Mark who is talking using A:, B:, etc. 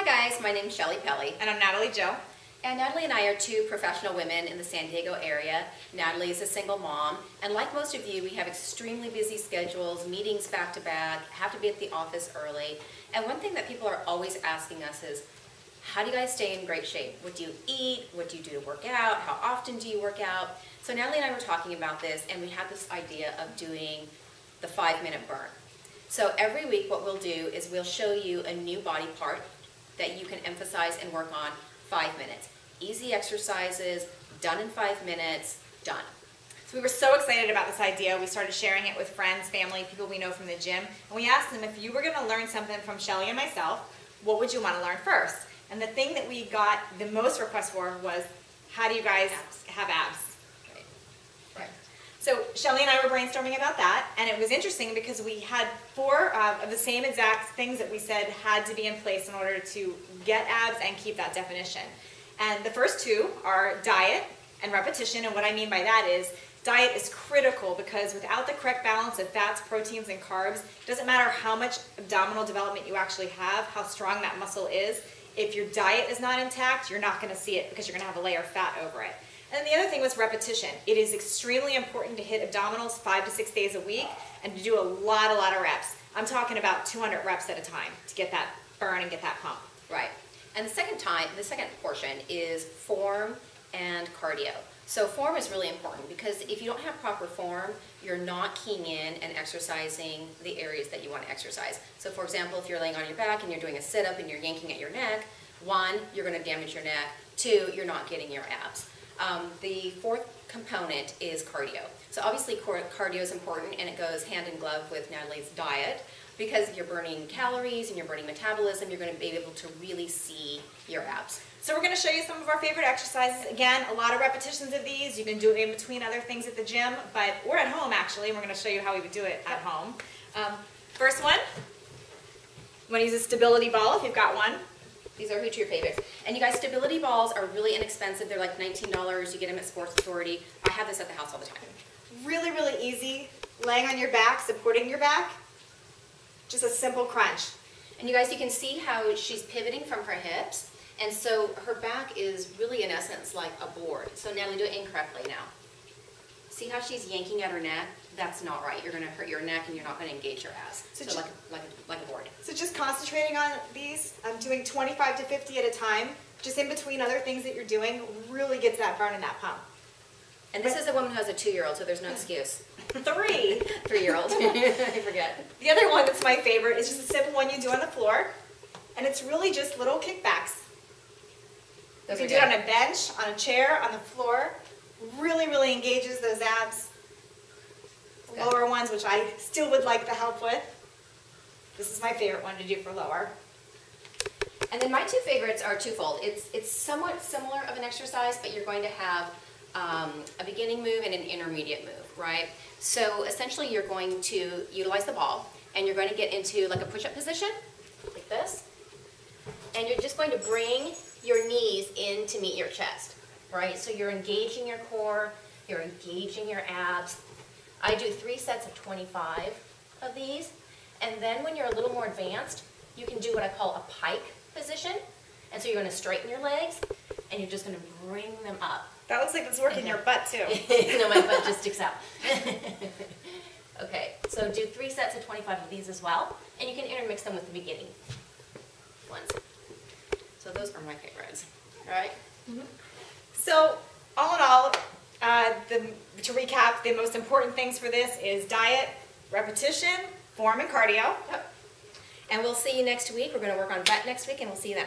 A: Hi guys, my name is Shelli Pelly.
B: And I'm Natalie Jill.
A: And Natalie and I are two professional women in the San Diego area. Natalie is a single mom, and like most of you, we have extremely busy schedules, meetings back to back, have to be at the office early. And one thing that people are always asking us is, how do you guys stay in great shape? What do you eat? What do you do to work out? How often do you work out? So Natalie and I were talking about this, and we had this idea of doing the 5-minute burn. So every week what we'll do is we'll show you a new body part that you can emphasize and work on 5 minutes. Easy exercises, done in 5 minutes, done.
B: So we were so excited about this idea. We started sharing it with friends, family, people we know from the gym. And we asked them, if you were going to learn something from Shelli and myself, what would you want to learn first? And the thing that we got the most requests for was, how do you guys have abs?
A: Right.
B: So Shelli and I were brainstorming about that, and it was interesting because we had 4 of the same exact things that we said had to be in place in order to get abs and keep that definition. And the first 2 are diet and repetition, and what I mean by that is diet is critical because without the correct balance of fats, proteins, and carbs, it doesn't matter how much abdominal development you actually have, how strong that muscle is. If your diet is not intact, you're not going to see it because you're going to have a layer of fat over it. And the other thing was repetition. It is extremely important to hit abdominals 5 to 6 days a week and to do a lot of reps. I'm talking about 200 reps at a time to get that burn and get that pump.
A: Right. And the second portion is form and cardio. So form is really important because if you don't have proper form, you're not keying in and exercising the areas that you want to exercise. So for example, if you're laying on your back and you're doing a sit-up and you're yanking at your neck, 1, you're going to damage your neck. 2, you're not getting your abs. The 4th component is cardio. So obviously cardio is important, and it goes hand in glove with Natalie's diet because you're burning calories and you're burning metabolism. You're going to be able to really see your abs.
B: So we're going to show you some of our favorite exercises. Again, a lot of repetitions of these. You can do it in between other things at the gym, but we're at home actually, and we're going to show you how we would do it at home. First one, you want to use a stability ball if you've got one.
A: These are who to your favorites. And you guys, stability balls are really inexpensive. They're like $19. You get them at Sports Authority. I have this at the house all the time.
B: Really, really easy. Laying on your back, supporting your back. Just a simple crunch.
A: And you guys, you can see how she's pivoting from her hips. And so her back is really, in essence, like a board. So Natalie, do it incorrectly now. See how she's yanking at her neck? That's not right. You're going to hurt your neck and you're not going to engage your abs. So like a board.
B: So just concentrating on these, I'm doing 25 to 50 at a time, just in between other things that you're doing, really gets that burn and that pump.
A: And this is a woman who has a 2-year-old, so there's no excuse.
B: 3.
A: 3-year-old. I forget.
B: The other one that's my favorite is just a simple one you do on the floor, and it's really just little kickbacks. You can do it on a bench, on a chair, on the floor. Really, really engages those abs. Lower ones, which I still would like the help with. This is my favorite one to do for lower.
A: And then my 2 favorites are twofold. It's somewhat similar of an exercise, but you're going to have a beginning move and an intermediate move, right? So essentially you're going to utilize the ball, and you're going to get into like a push-up position, like this. And you're just going to bring your knees in to meet your chest, right? So you're engaging your core, you're engaging your abs. I do 3 sets of 25 of these, and then when you're a little more advanced, you can do what I call a pike position. And so you're going to straighten your legs, and you're just going to bring them up.
B: That looks like it's working your butt too.
A: No, my butt just sticks out. Okay, so do 3 sets of 25 of these as well, and you can intermix them with the beginning ones. So those are my favorites, all right?
B: Mm-hmm. So all in all, to recap, the most important things for this is diet, repetition, form, and cardio.
A: Yep. And we'll see you next week. We're going to work on butt next week, and we'll see you then.